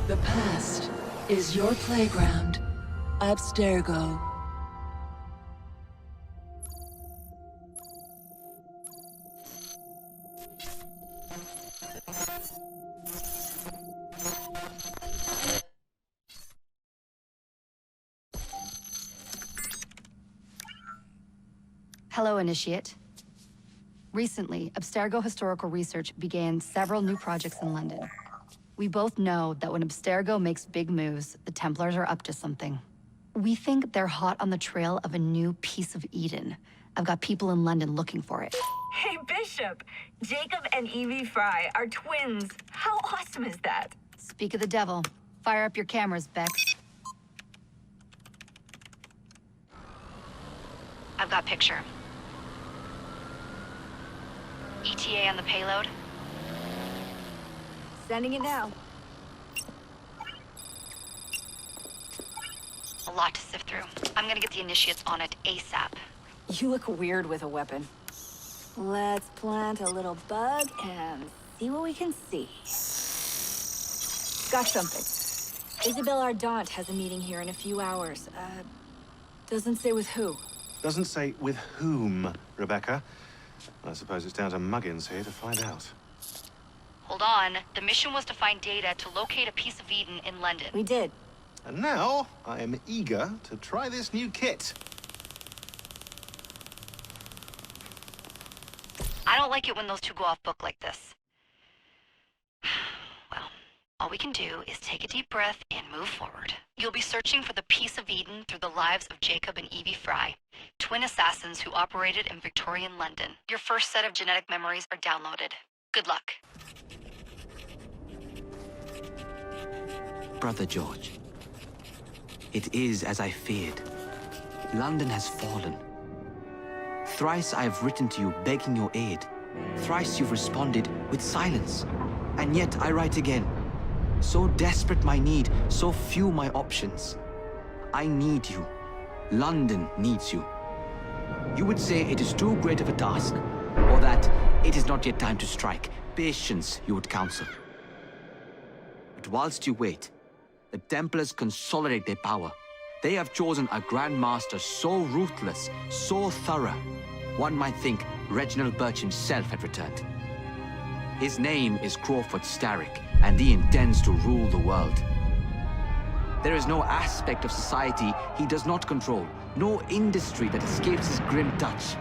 The past is your playground. Abstergo. Hello, Initiate. Recently, Abstergo Historical Research began several new projects in London. We both know that when Abstergo makes big moves, the Templars are up to something. We think they're hot on the trail of a new piece of Eden. I've got people in London looking for it. Hey, Bishop! Jacob and Evie Frye are twins. How awesome is that? Speak of the devil. Fire up your cameras, Bex. I've got picture. ETA on the payload? Sending it now. A lot to sift through. I'm gonna get the Initiates on it ASAP. You look weird with a weapon. Let's plant a little bug and see what we can see. Got something. Isabel Ardant has a meeting here in a few hours. Doesn't say with who. Doesn't say with whom, Rebecca. I suppose it's down to Muggins here to find out. Hold on. The mission was to find data to locate a piece of Eden in London. We did. And now, I am eager to try this new kit. I don't like it when those two go off book like this. Well, all we can do is take a deep breath and move forward. You'll be searching for the piece of Eden through the lives of Jacob and Evie Frye, twin assassins who operated in Victorian London. Your first set of genetic memories are downloaded. Good luck. Brother George, it is as I feared. London has fallen. Thrice I have written to you begging your aid. Thrice you've responded with silence. And yet I write again. So desperate my need, so few my options. I need you. London needs you. You would say it is too great of a task, or that it is not yet time to strike. Patience, you would counsel. But whilst you wait, the Templars consolidate their power. They have chosen a Grand Master so ruthless, so thorough. One might think Reginald Birch himself had returned. His name is Crawford Starrick, and he intends to rule the world. There is no aspect of society he does not control, no industry that escapes his grim touch.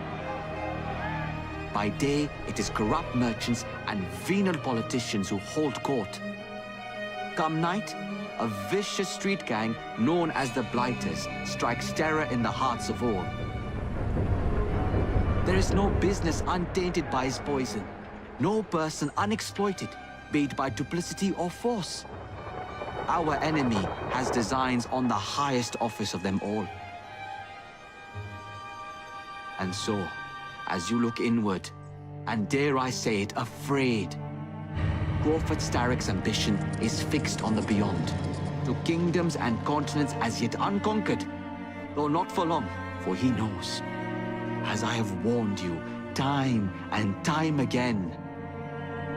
By day, it is corrupt merchants and venal politicians who hold court. Come night, a vicious street gang known as the Blighters strikes terror in the hearts of all. There is no business untainted by his poison, no person unexploited, be it by duplicity or force. Our enemy has designs on the highest office of them all. And so, as you look inward, and dare I say it, afraid, Crawford Starrick's ambition is fixed on the beyond, to kingdoms and continents as yet unconquered, though not for long, for he knows, as I have warned you time and time again,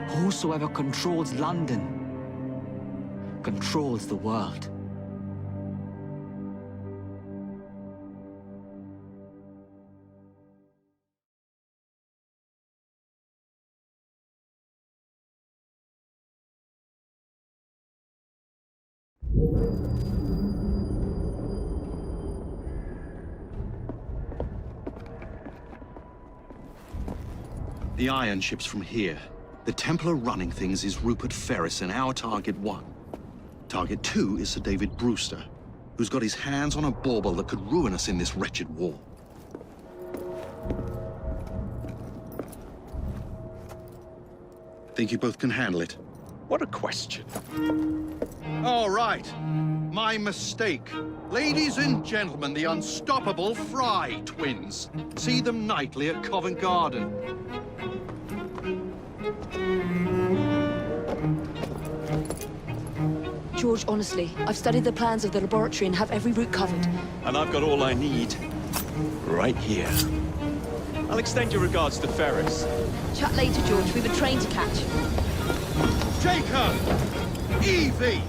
whosoever controls London controls the world. The iron ship's from here. The Templar running things is Rupert Ferris and our target 1. Target 2 is Sir David Brewster, who's got his hands on a bauble that could ruin us in this wretched war. Think you both can handle it? What a question. All right. My mistake. Ladies and gentlemen, the unstoppable Frye twins. See them nightly at Covent Garden. George, honestly, I've studied the plans of the laboratory and have every route covered. And I've got all I need right here. I'll extend your regards to Ferris. Chat later, George. We've a train to catch. Jacob! Evie!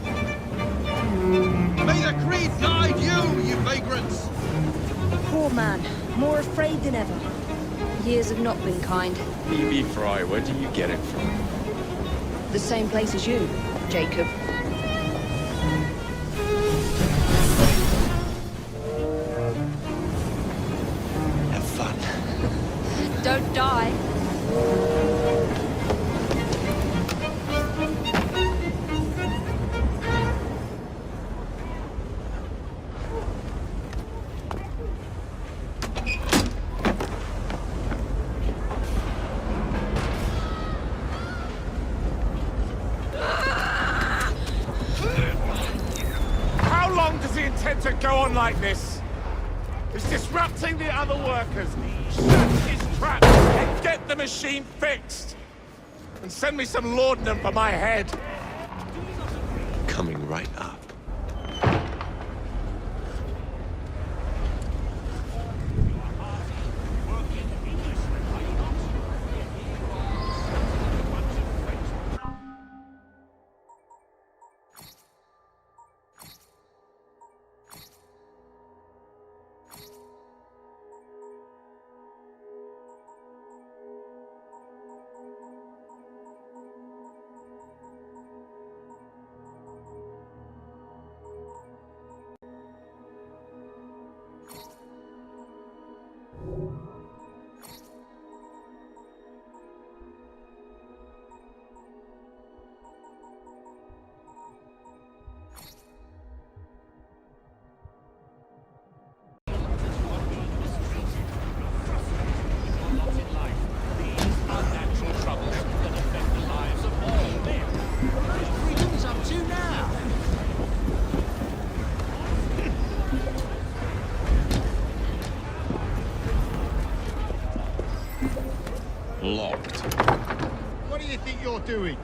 May the creed guide you, you vagrants! Poor man, more afraid than ever. Years have not been kind. Phoebe Frye, where do you get it from? The same place as you, Jacob. Have fun. Don't die. How long does he intend to go on like this? He's disrupting the other workers. Shut his trap and get the machine fixed. And send me some laudanum for my head. Coming right up. Locked. What do you think you're doing?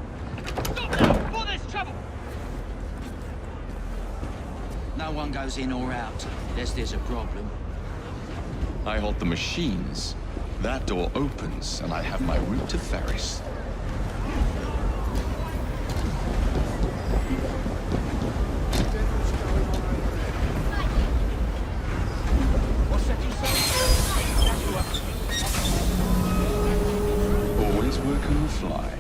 No one goes in or out, unless there's a problem. I hold the machines. That door opens, and I have my route to Ferris. Always work on the fly.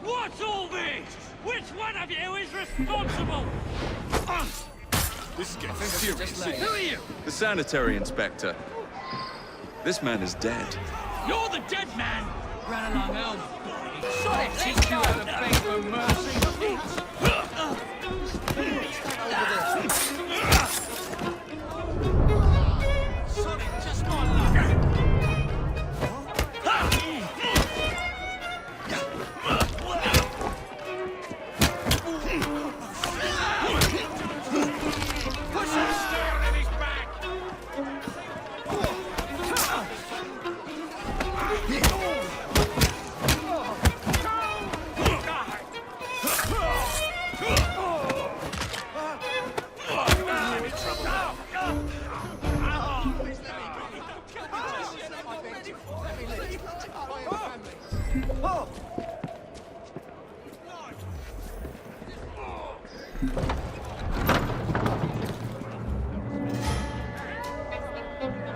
What's all this? Which one of you is responsible? This is getting serious. Who are you? The sanitary inspector. This man is dead. You're the dead man! Run along home. I'll teach you how to beg for mercy. Sonic, just my luck. Push him down in his back.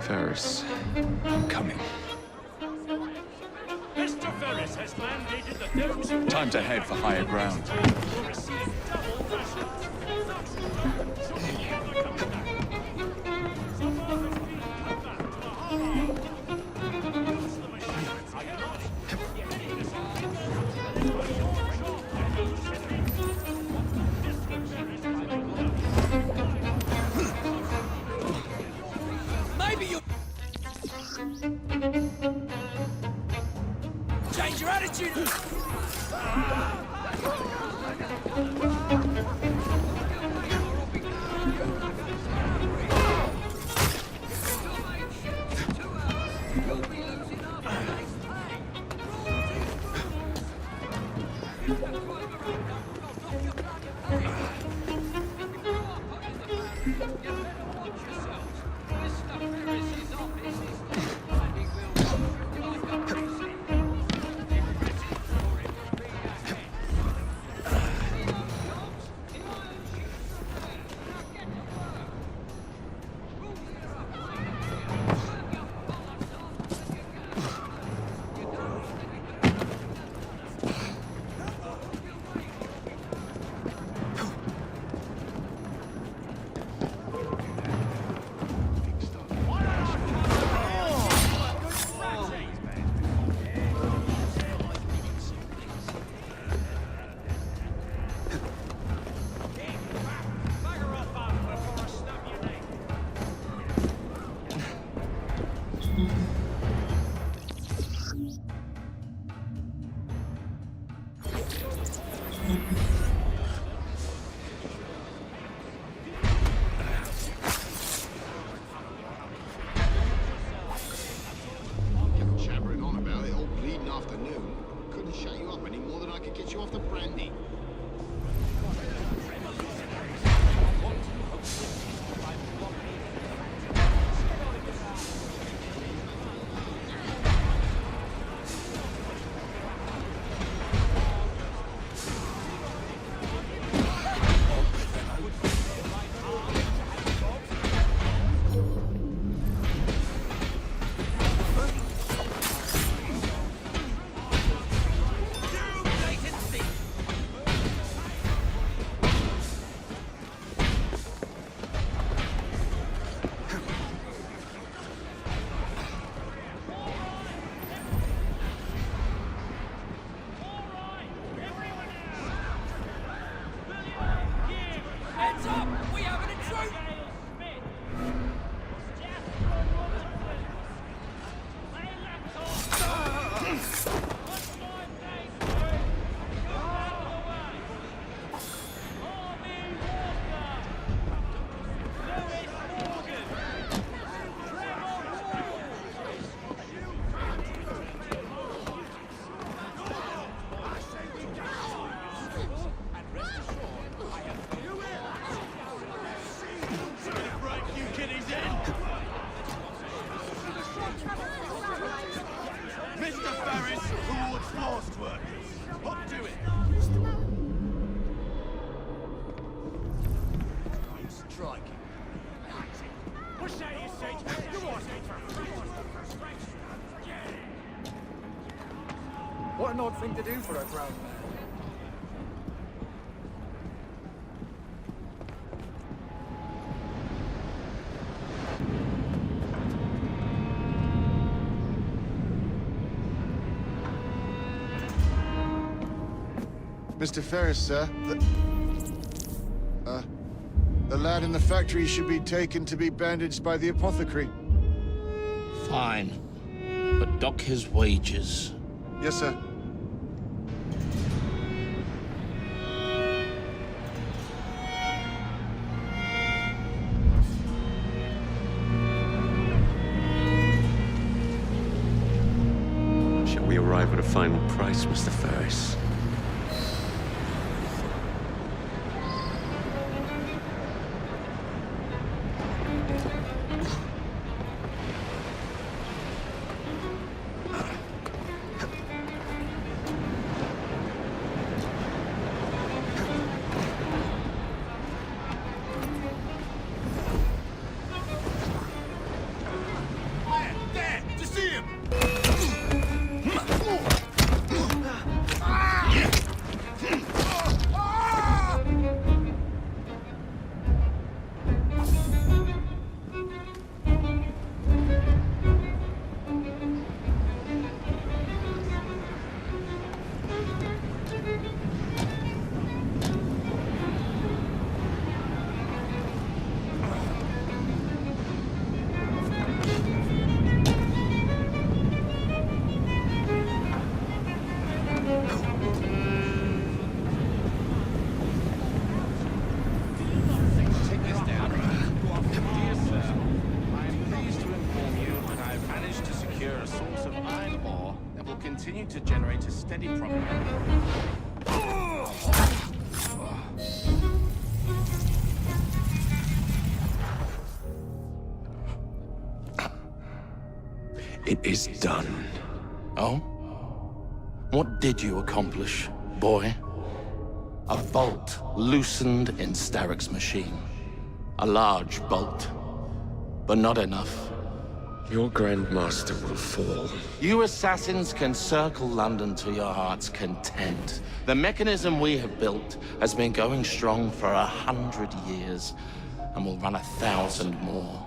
Ferris, I'm coming. Mr. Ferris has landed in the domes. Time to head for higher ground. Will receive double Jabbering on about it all bleeding afternoon. Couldn't shut you up any more than I could get you off the brandy. What an odd thing to do for a ground man. Mr. Ferris, sir. The lad in the factory should be taken to be bandaged by the apothecary. Fine. But dock his wages. Yes, sir. Shall we arrive at a final price, Mr. Ferris? Continue to generate a steady profit. It is done. Oh? What did you accomplish, boy? A bolt loosened in Starrick's machine. A large bolt, but not enough. Your Grandmaster will fall. You assassins can circle London to your heart's content. The mechanism we have built has been going strong for 100 years, and will run 1,000 more.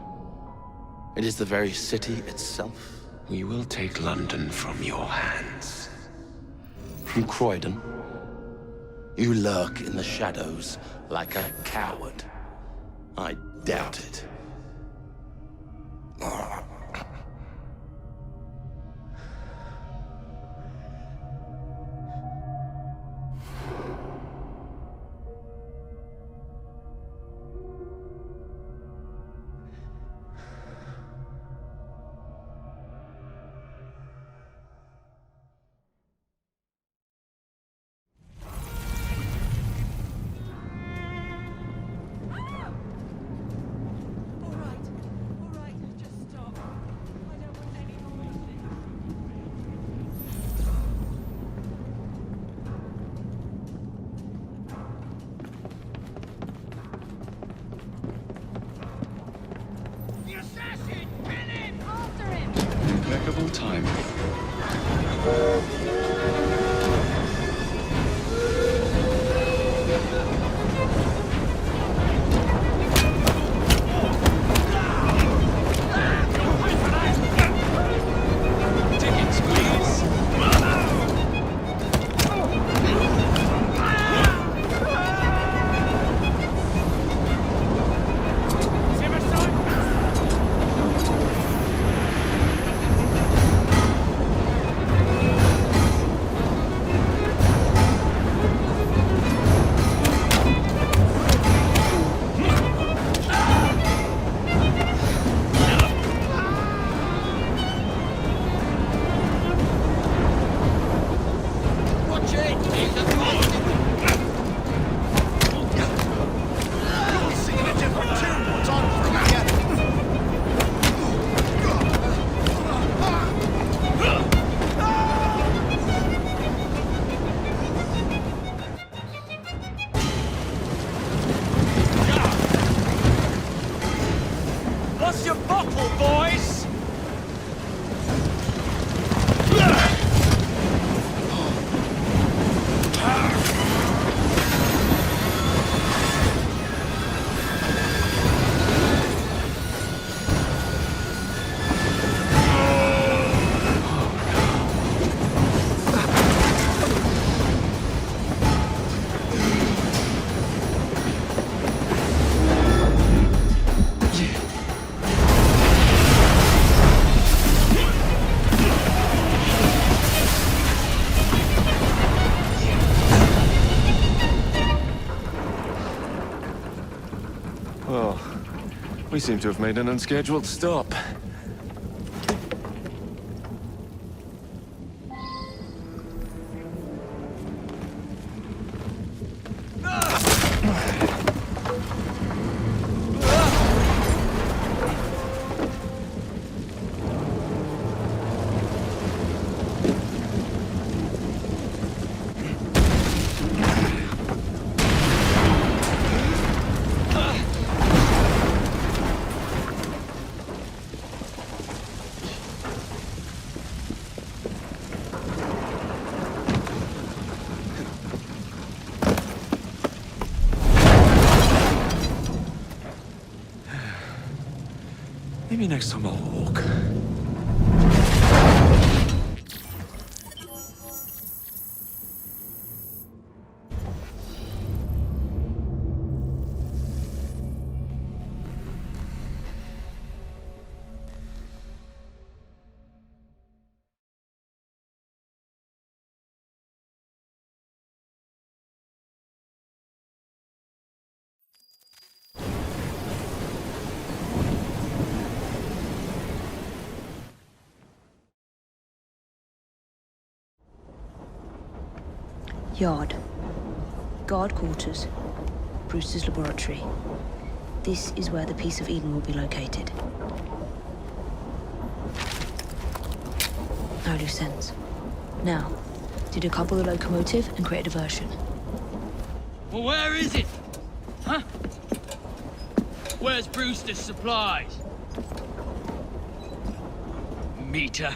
It is the very city itself. We will take London from your hands. From Croydon? You lurk in the shadows like a coward. I doubt it. Impeccable timing. Tickets, please. What's your bottle, boys? Well, we seem to have made an unscheduled stop. Maybe next time I'll walk. Yard. Guard quarters. Brewster's laboratory. This is where the piece of Eden will be located. No loose ends. Now, do decouple the locomotive and create a diversion. Well, where is it? Huh? Where's Brewster's supplies? Meter.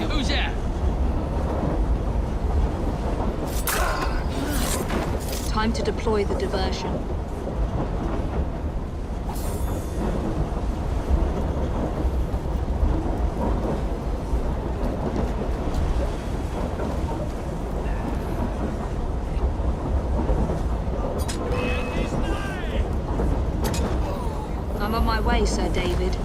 Who's there? Time to deploy the diversion. I'm on my way, Sir David.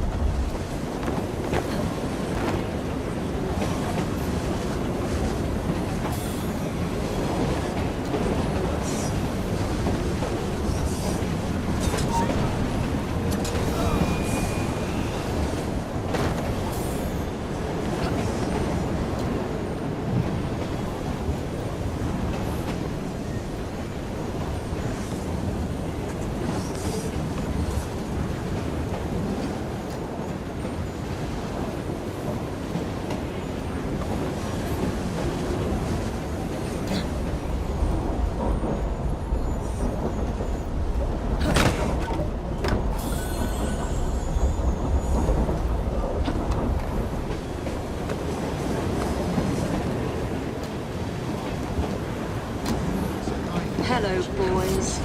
Hello, boys.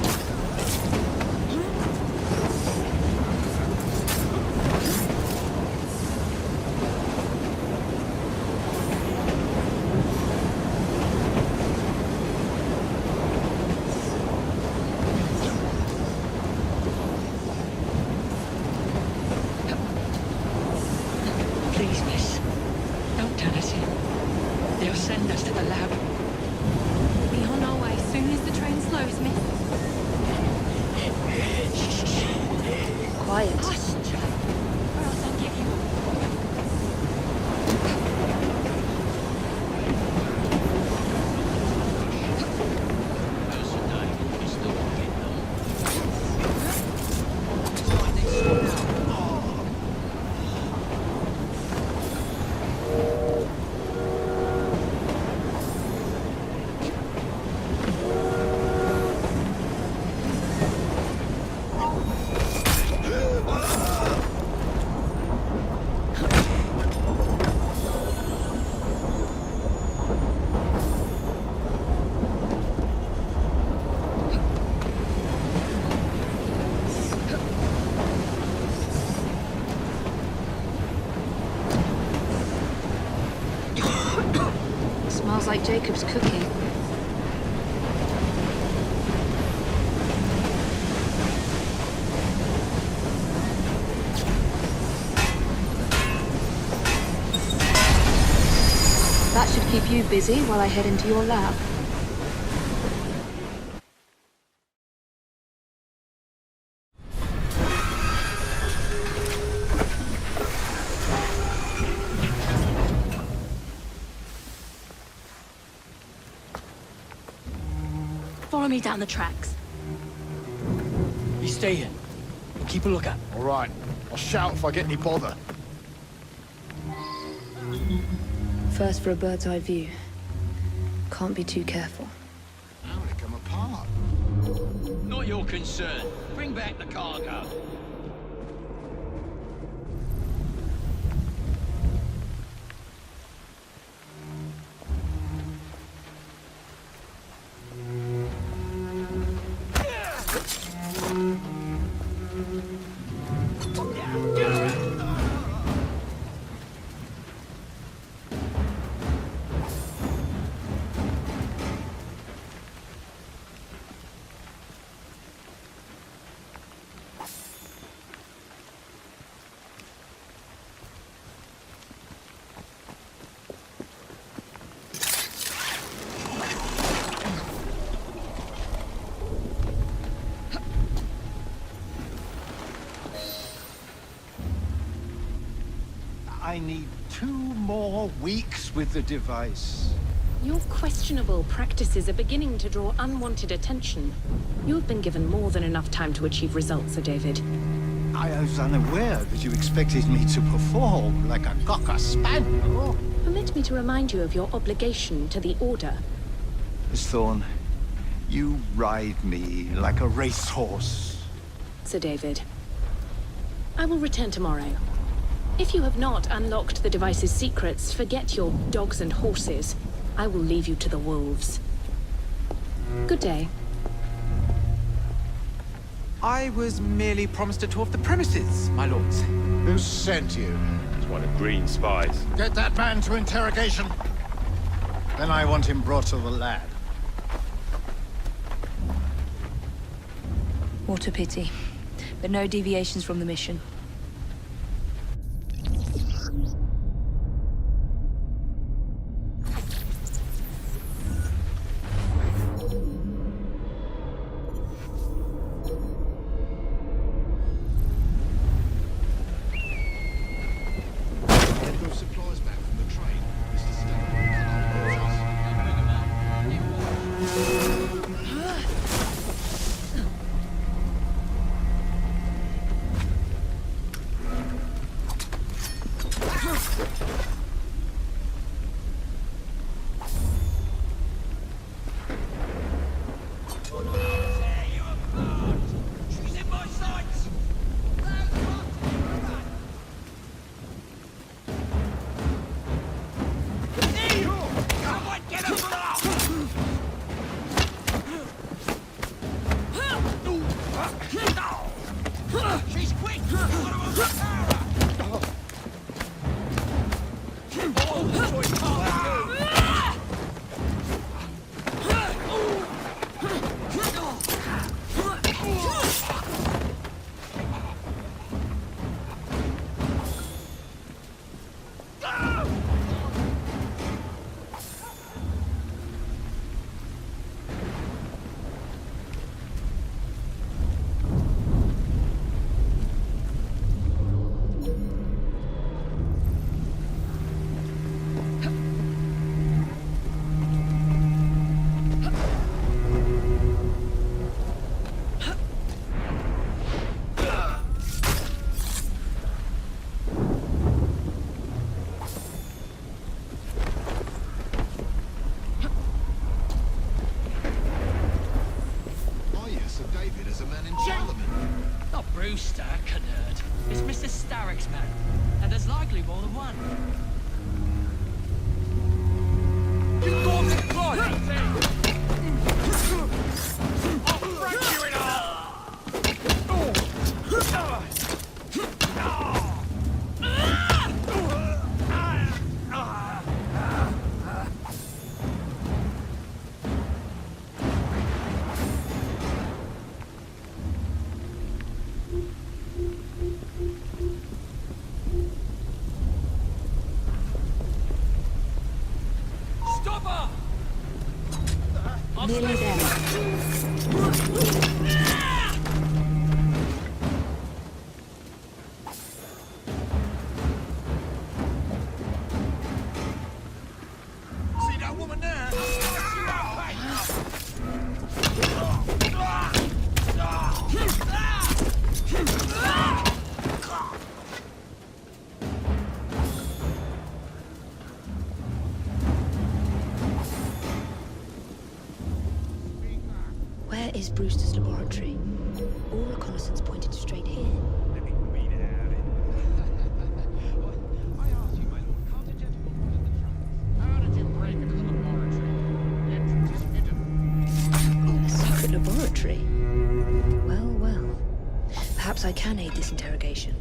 Please, miss. Don't turn us in. They'll send us to the lab. We'll be on our way as soon as the train slows, miss. Quiet. Hush! Or else I'll give you... Smells like Jacob's cooking. That should keep you busy while I head into your lab. Follow me down the tracks. You stay here. And keep a lookout. All right. I'll shout if I get any bother. First for a bird's eye view. Can't be too careful. How would it come apart? Not your concern. Bring back the cargo. I need 2 more weeks with the device. Your questionable practices are beginning to draw unwanted attention. You've been given more than enough time to achieve results, Sir David. I was unaware that you expected me to perform like a cocker spaniel. Permit me to remind you of your obligation to the Order. Miss Thorne, you ride me like a racehorse. Sir David. I will return tomorrow. If you have not unlocked the device's secrets, forget your dogs and horses. I will leave you to the wolves. Good day. I was merely promised a tour of the premises, my lords. Who sent you? It's one of Green's spies. Get that man to interrogation. Then I want him brought to the lad. What a pity. But no deviations from the mission. Brewster, canard. It's Mr. Starrick's man, and there's likely more than one. You go to the closet! I'll break you in half! Nearly there. See that woman there? Where is Brewster's laboratory? All reconnaissance pointed straight here. A secret laboratory? Well, well. Perhaps I can aid this interrogation.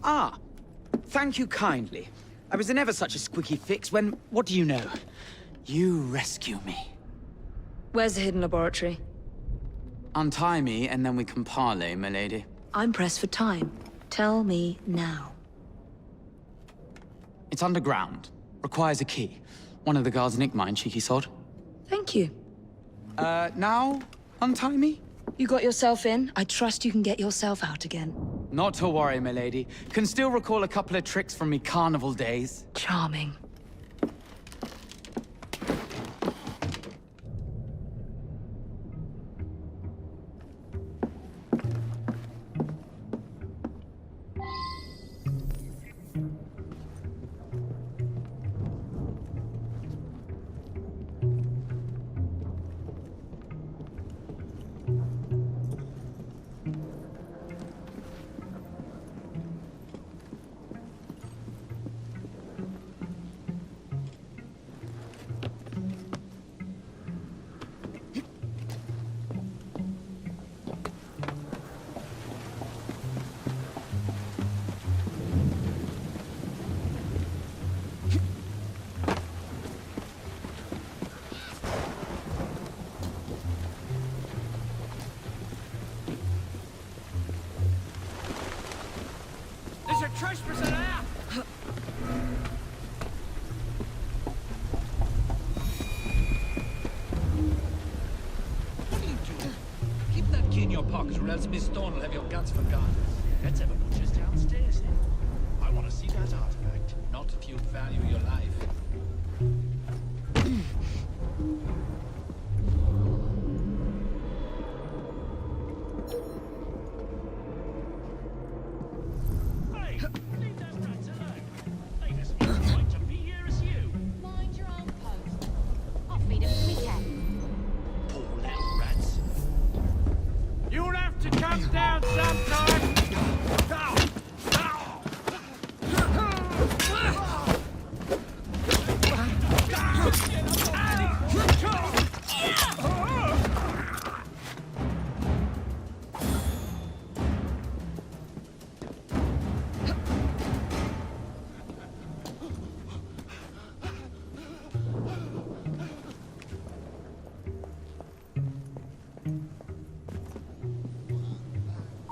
Ah, thank you kindly. I was in ever such a squeaky fix when, what do you know? You rescue me. Where's the hidden laboratory? Untie me, and then we can parley, my lady. I'm pressed for time. Tell me now. It's underground. Requires a key. One of the guards nicked mine, cheeky sod. Thank you. Now? Untie me? You got yourself in. I trust you can get yourself out again. Not to worry, my lady. Can still recall a couple of tricks from me carnival days. Charming. There's a trespasser there! What are you doing? Keep that key in your pocket, or else Miss Dawn will have your guts forgotten. Let's have a look just downstairs then. I want to see that artifact, not if you value your life. You'll have to come down sometime!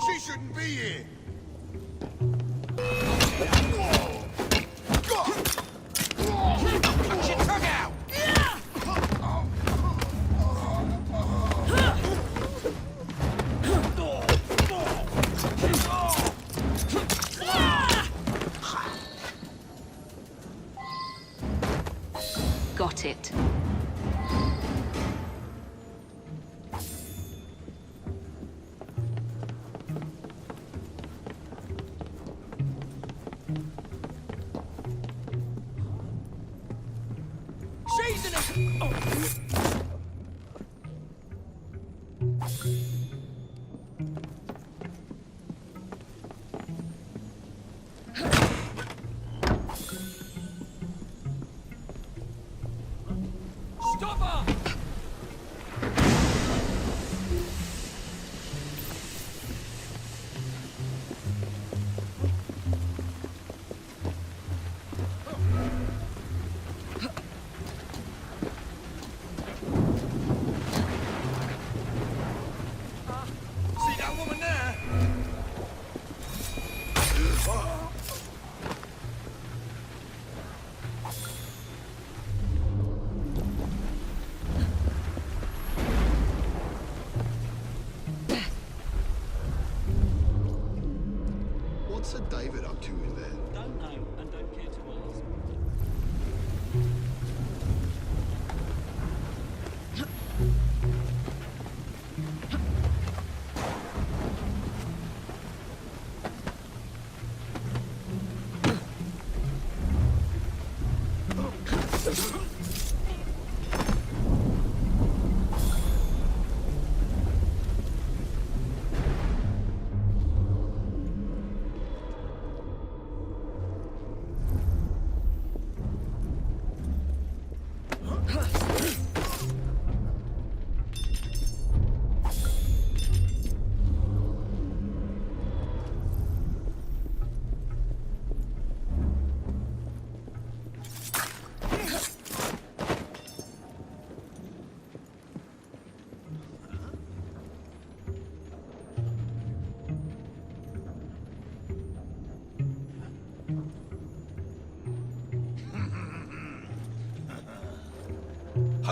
She shouldn't be here! Cut your tongue out! Got it. She's in it! Oh. Stop her! See that woman there? What's Sir David up to in there? Don't know, and don't care to ask.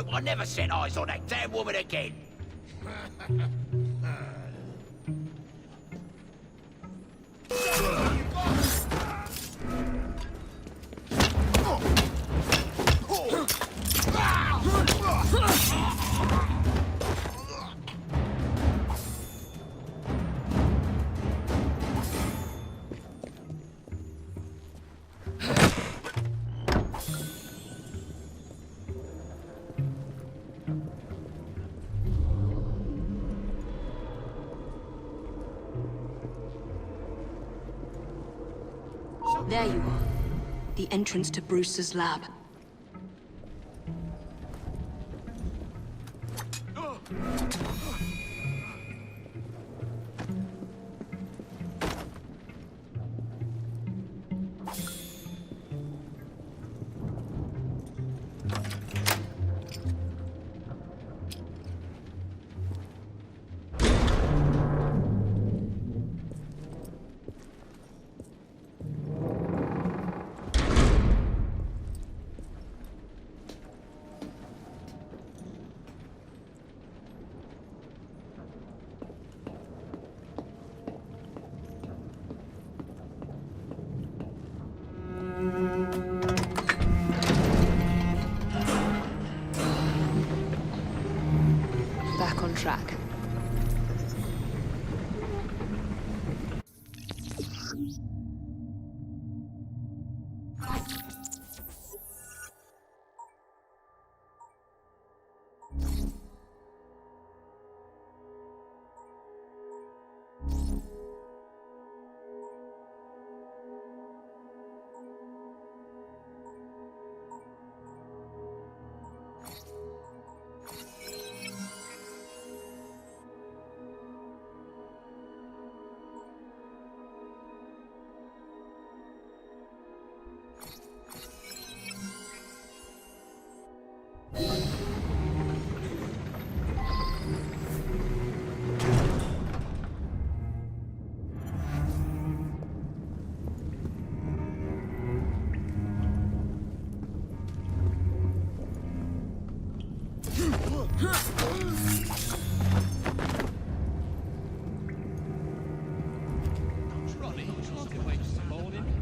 hope I never set eyes on that damn woman again. There you are. The entrance to Brewster's lab. Back on track.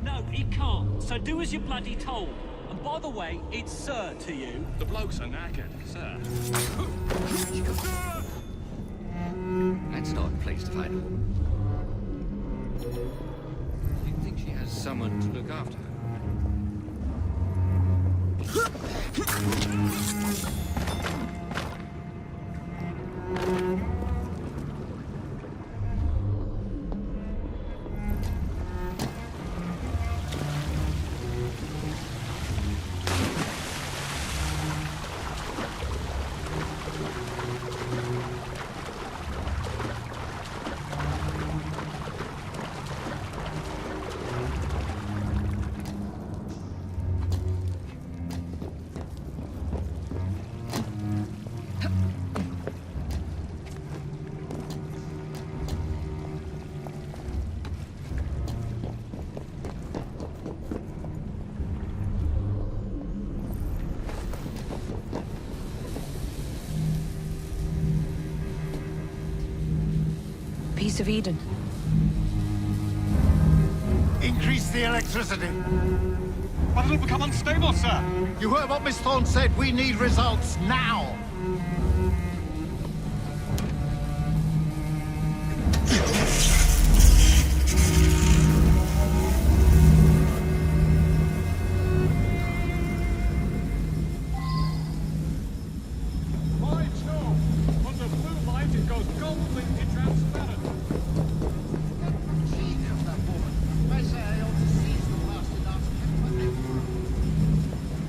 No, he can't. So do as you're bloody told. And by the way, it's sir to you. The blokes are knackered, sir. That's not pleased to find a woman. Do you think she has someone to look after her? Piece of Eden. Increase the electricity. But it'll become unstable, sir. You heard what Miss Thorne said. We need results now.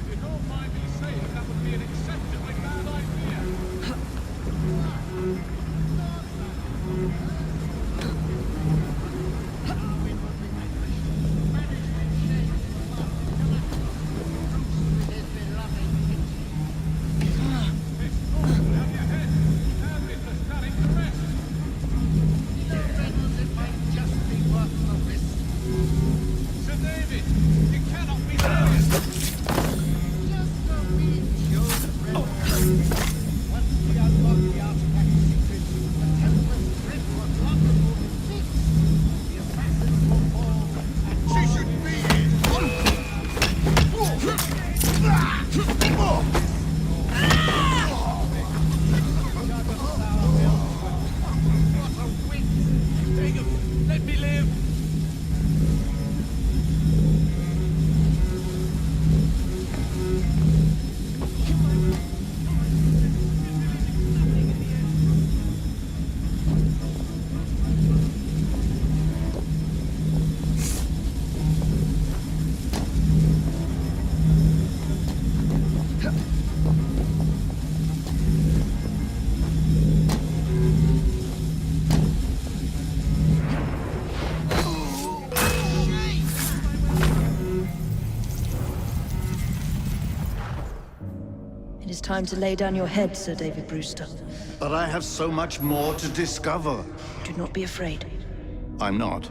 If you don't mind me saying, that would be an acceptably bad idea. time to lay down your head, Sir David Brewster. But I have so much more to discover. Do not be afraid. I'm not.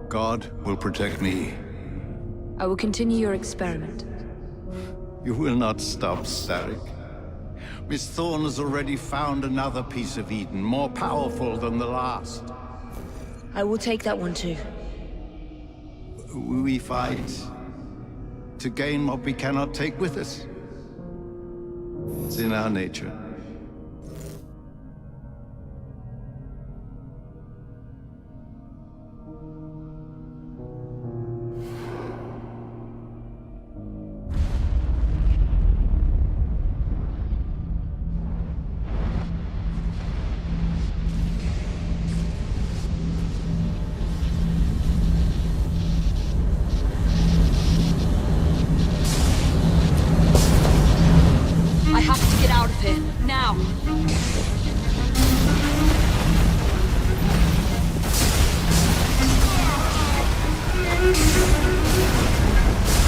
God will protect me. I will continue your experiment. You will not stop, Starrick. Miss Thorne has already found another piece of Eden, more powerful than the last. I will take that one too. We fight to gain what we cannot take with us. It's in our nature. I have to get out of here, now!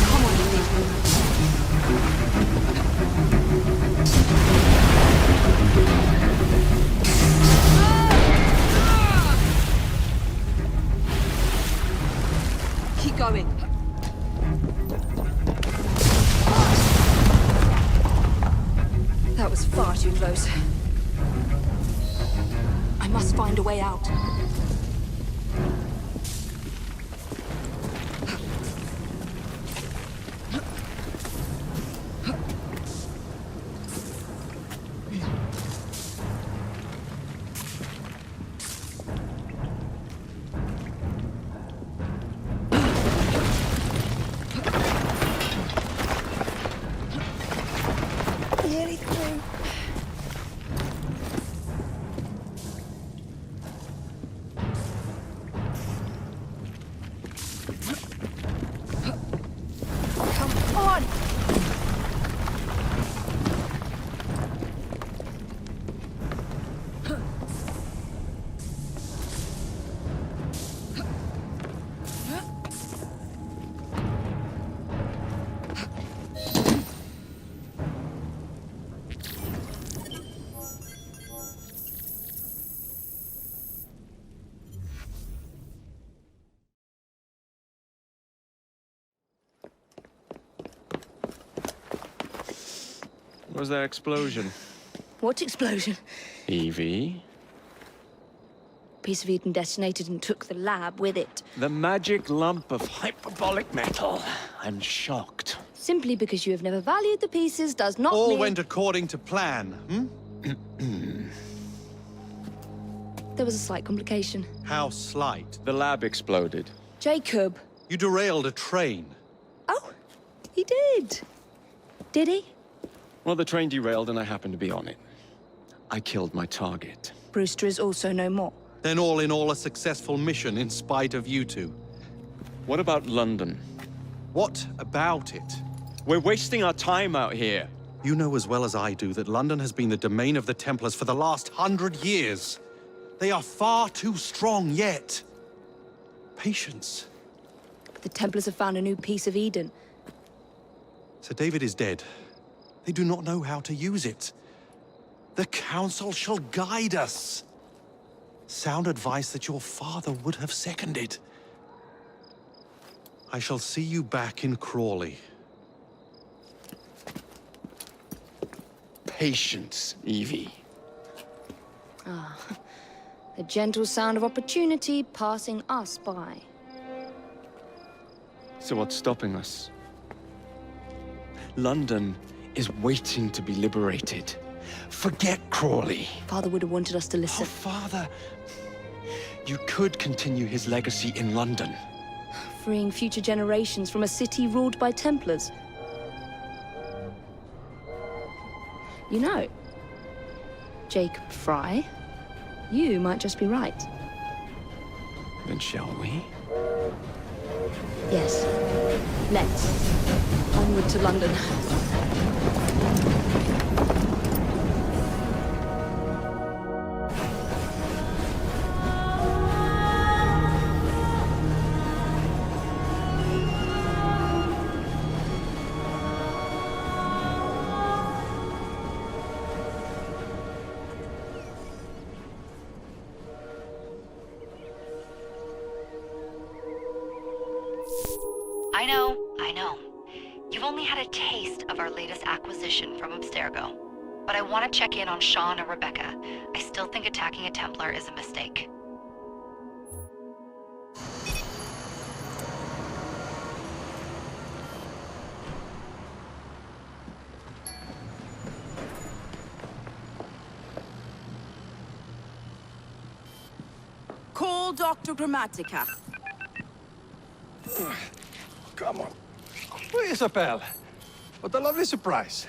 Come on, keep going. That was far too close. I must find a way out. Nearly through. Come on! What was that explosion? What explosion? Evie? Piece of Eden detonated and took the lab with it. The magic lump of hyperbolic metal. I'm shocked. Simply because you have never valued the pieces does not All mean... went according to plan, There was a slight complication. How slight? The lab exploded. Jacob. You derailed a train. Oh, he did. Did he? Well, the train derailed and I happened to be on it. I killed my target. Brewster is also no more. Then all in all, a successful mission in spite of you two. What about London? What about it? We're wasting our time out here. You know as well as I do that London has been the domain of the Templars for the last 100 years. They are far too strong yet. Patience. The Templars have found a new piece of Eden. Sir David is dead. They do not know how to use it. The Council shall guide us. Sound advice that your father would have seconded. I shall see you back in Crawley. Patience, Evie. Ah, the gentle sound of opportunity passing us by. So what's stopping us? London is waiting to be liberated. Forget Crawley. Father would have wanted us to listen. Oh, Father. You could continue his legacy in London. Freeing future generations from a city ruled by Templars. You know, Jacob Frye, you might just be right. Then shall we? Yes. Let's. Onward to London. I know. You've only had a taste of our latest acquisition from Abstergo. But I want to check in on Sean and Rebecca. I still think attacking a Templar is a mistake. Call Dr. Grammatica. Come on. Isabel. What a lovely surprise.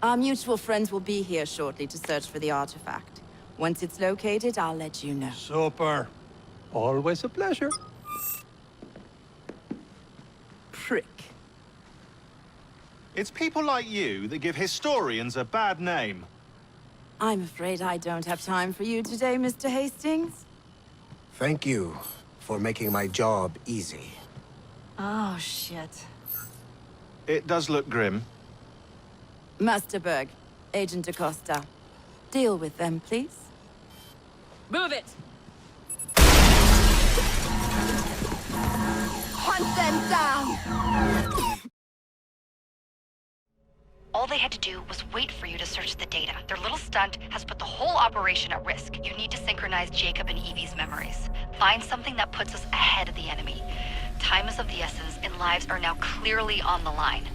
Our mutual friends will be here shortly to search for the artifact. Once it's located, I'll let you know. Super. Always a pleasure. Prick. It's people like you that give historians a bad name. I'm afraid I don't have time for you today, Mr. Hastings. Thank you for making my job easy. Oh, shit. It does look grim. Master Berg, Agent Acosta. Deal with them, please. Move it! Hunt them down! All they had to do was wait for you to search the data. Their little stunt has put the whole operation at risk. You need to synchronize Jacob and Evie's memories. Find something that puts us ahead of the enemy. Time is of the essence, and lives are now clearly on the line.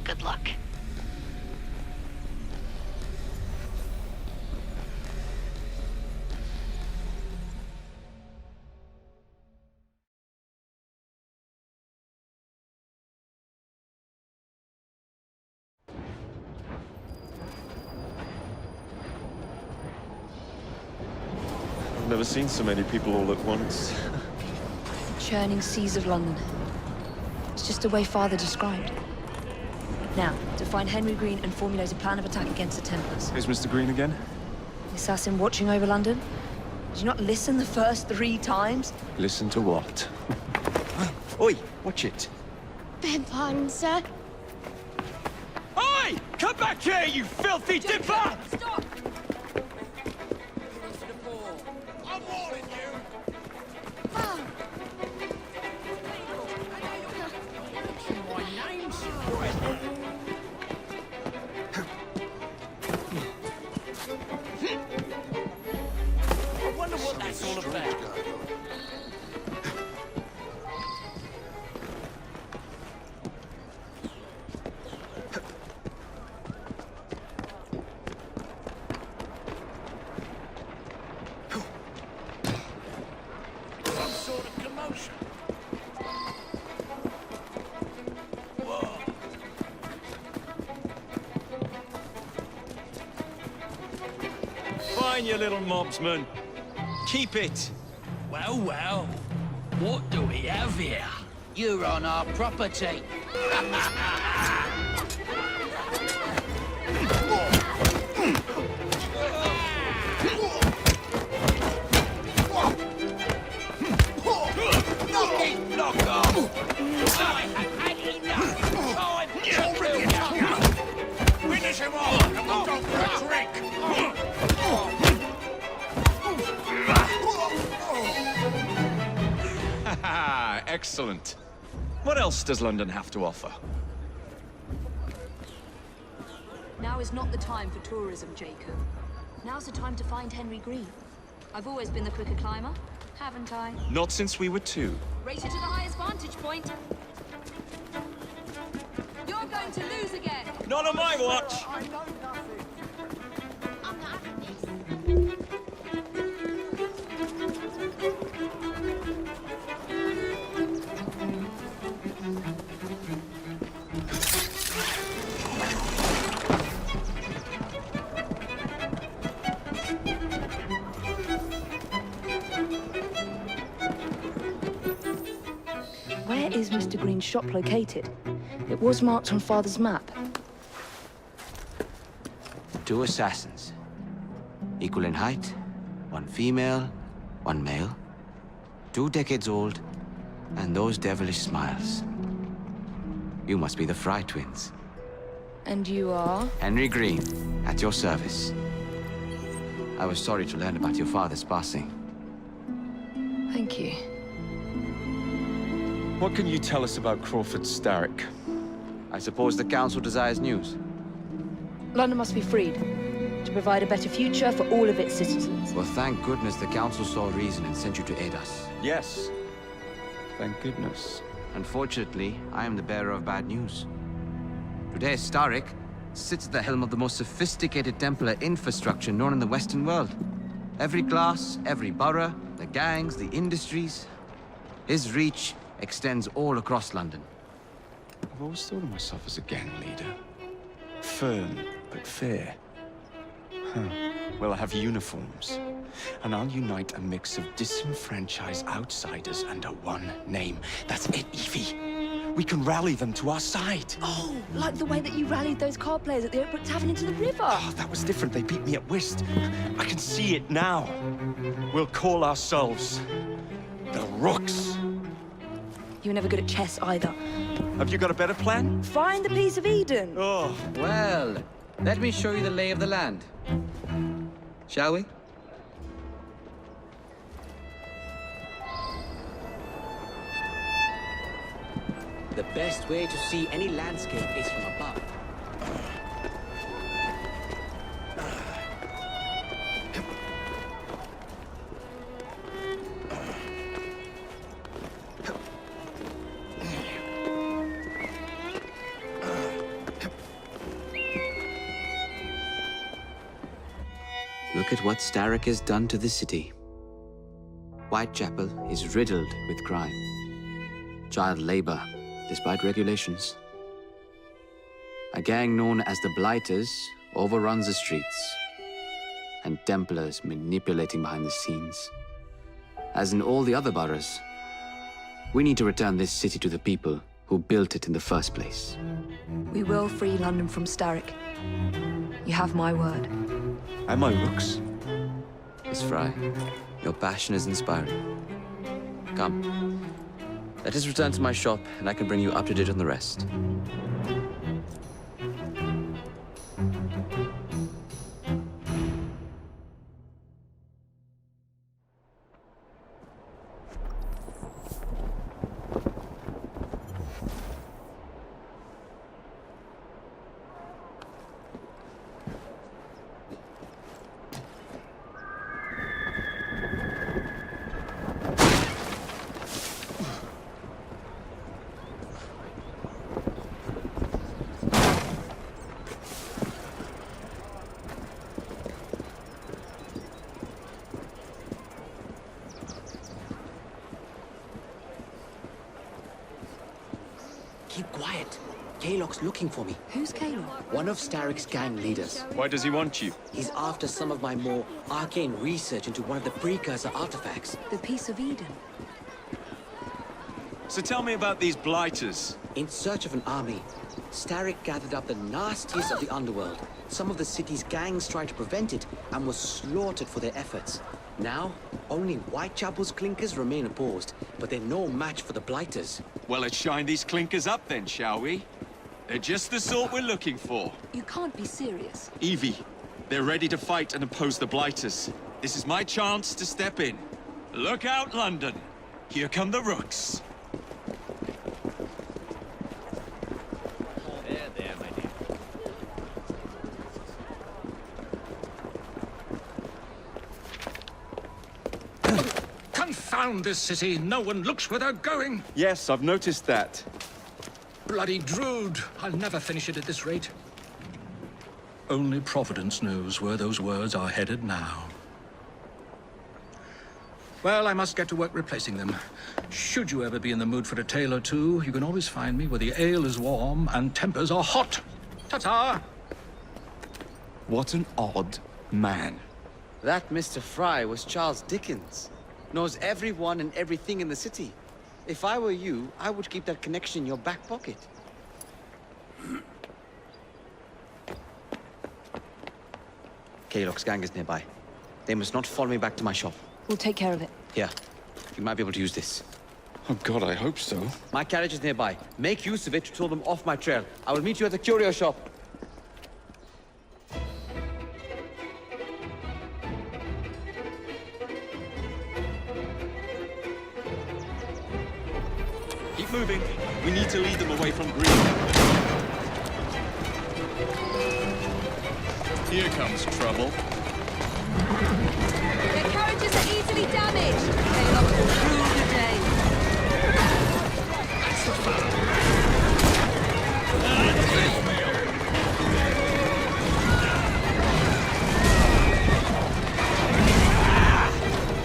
Good luck. I've never seen so many people all at once. Churning seas of London. It's just the way Father described. Now, to find Henry Green and formulate a plan of attack against the Templars. Who's Mr. Green again? The assassin watching over London? Did you not listen the first 3 times? Listen to what? Oi, watch it. Beg pardon, sir. Oi! Come back here, you filthy dipper! Stop! I'm warning you! Oh. My name's I wonder what that's all about. some sort of commotion. Whoa. Fine, you little mobsman. Keep it. Well, well. What do we have here? You're on our property. Knock off! I have had enough! Time to kill you! Finish him off and we'll go for a drink! Excellent. What else does London have to offer? Now is not the time for tourism, Jacob. Now's the time to find Henry Green. I've always been the quicker climber, haven't I? Not since we were 2. Race you to the highest vantage point. You're going to lose again. Not on my watch! I know nothing! I'm not having this. Where is Mr. Green's shop located? It was marked on Father's map. 2 assassins. Equal in height, 1 female, 1 male. 2 decades old, and those devilish smiles. You must be the Frye twins. And you are? Henry Green, at your service. I was sorry to learn about your father's passing. Thank you. What can you tell us about Crawford Starrick? I suppose the Council desires news. London must be freed, to provide a better future for all of its citizens. Well, thank goodness the Council saw reason and sent you to aid us. Yes. Thank goodness. Unfortunately, I am the bearer of bad news. Today, Starrick sits at the helm of the most sophisticated Templar infrastructure known in the Western world. Every class, every borough, the gangs, the industries. His reach extends all across London. I've always thought of myself as a gang leader. Firm, but fair. Huh. Well, I have uniforms. And I'll unite a mix of disenfranchised outsiders under one name. That's it, Evie. We can rally them to our side. Oh, like the way that you rallied those card players at the Oakbrook Tavern into the river. Oh, that was different. They beat me at whist. I can see it now. We'll call ourselves the Rooks. You were never good at chess either. Have you got a better plan? Find the piece of Eden. Oh. Well, let me show you the lay of the land. Shall we? The best way to see any landscape is from above. Look at what Starrick has done to the city. Whitechapel is riddled with crime. Child labor, despite regulations. A gang known as the Blighters overruns the streets, and Templars manipulating behind the scenes. As in all the other boroughs, we need to return this city to the people who built it in the first place. We will free London from Starrick. You have my word. And my Rooks. Miss Frye, your passion is inspiring. Come. Let us return to my shop, and I can bring you up to date on the rest. Keep quiet. Kaylock's looking for me. Who's Kaylock? One of Starrick's gang leaders. Why does he want you? He's after some of my more arcane research into one of the precursor artifacts. The piece of Eden. So tell me about these Blighters. In search of an army, Starrick gathered up the nastiest of the underworld. Some of the city's gangs tried to prevent it and were slaughtered for their efforts. Now, only Whitechapel's clinkers remain opposed, but they're no match for the Blighters. Well, let's shine these clinkers up then, shall we? They're just the sort we're looking for. You can't be serious. Evie, they're ready to fight and oppose the Blighters. This is my chance to step in. Look out, London. Here come the Rooks. There, my dear. Confound this city! No one looks where they're going! Yes, I've noticed that. Bloody Drood! I'll never finish it at this rate. Only Providence knows where those words are headed now. Well, I must get to work replacing them. Should you ever be in the mood for a tale or two, you can always find me where the ale is warm and tempers are hot. Ta-ta! What an odd man. That Mr. Frye was Charles Dickens. Knows everyone and everything in the city. If I were you, I would keep that connection in your back pocket. Kaylock's gang is nearby. They must not follow me back to my shop. We'll take care of it. Here, you might be able to use this. Oh God, I hope so. My carriage is nearby. Make use of it to throw them off my trail. I will meet you at the curio shop. Keep Keep moving. We need to lead them away from Green. Here comes trouble. Their carriages are easily damaged. They look will rule the day. That's the fun.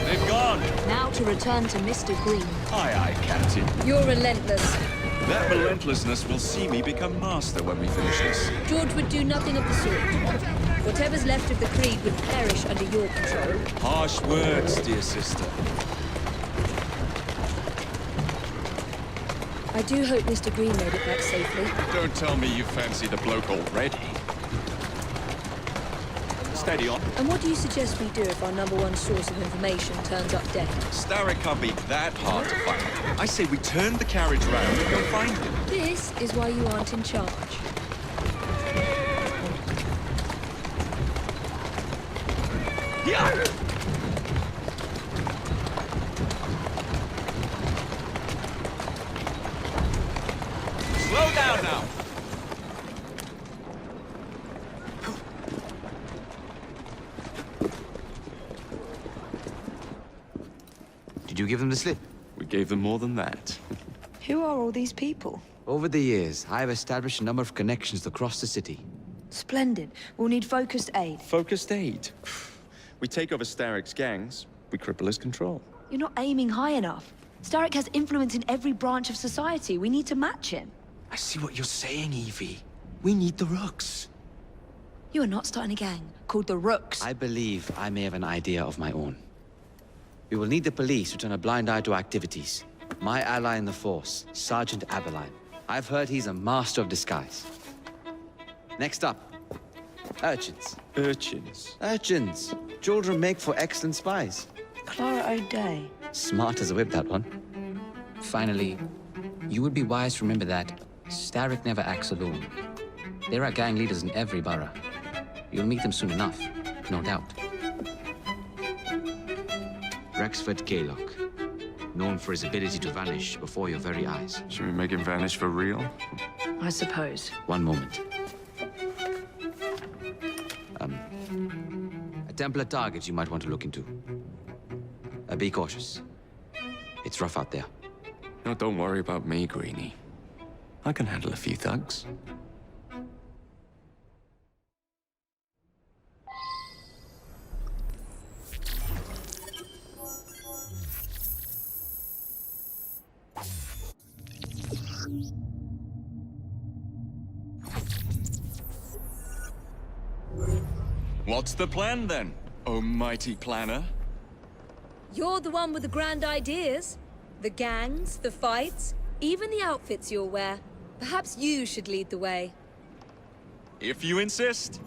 They've gone. Now to return to Mr. Green. Aye, aye, Captain. You're relentless. That relentlessness will see me become master when we finish this. George would do nothing of the sort. Whatever's left of the Creed would perish under your control. Harsh words, dear sister. I do hope Mr. Green made it back safely. Don't tell me you fancy the bloke already. Steady on. And what do you suggest we do if our #1 source of information turns up dead? Starrick can't be that hard to find. I say we turn the carriage round and go find him. This is why you aren't in charge. Yeah! Slow down now. Did you give them the slip? We gave them more than that. Who are all these people? Over the years, I have established a number of connections across the city. Splendid. We'll need focused aid. Focused aid. We take over Starrick's gangs, we cripple his control. You're not aiming high enough. Starrick has influence in every branch of society. We need to match him. I see what you're saying, Evie. We need the Rooks. You are not starting a gang called the Rooks. I believe I may have an idea of my own. We will need the police to turn a blind eye to activities. My ally in the force, Sergeant Aberline. I've heard he's a master of disguise. Next up, urchins. Urchins? Urchins. Children make for excellent spies. Clara O'Day. Smart as a whip, that one. Finally, you would be wise to remember that Starrick never acts alone. There are gang leaders in every borough. You'll meet them soon enough, no doubt. Rexford Gaylock, known for his ability to vanish before your very eyes. Should we make him vanish for real? I suppose. One moment. A Templar target you might want to look into. Be cautious. It's rough out there. No, don't worry about me, Greenie. I can handle a few thugs. What's the plan, then, oh mighty planner? You're the one with the grand ideas. The gangs, the fights, even the outfits you'll wear. Perhaps you should lead the way. If you insist.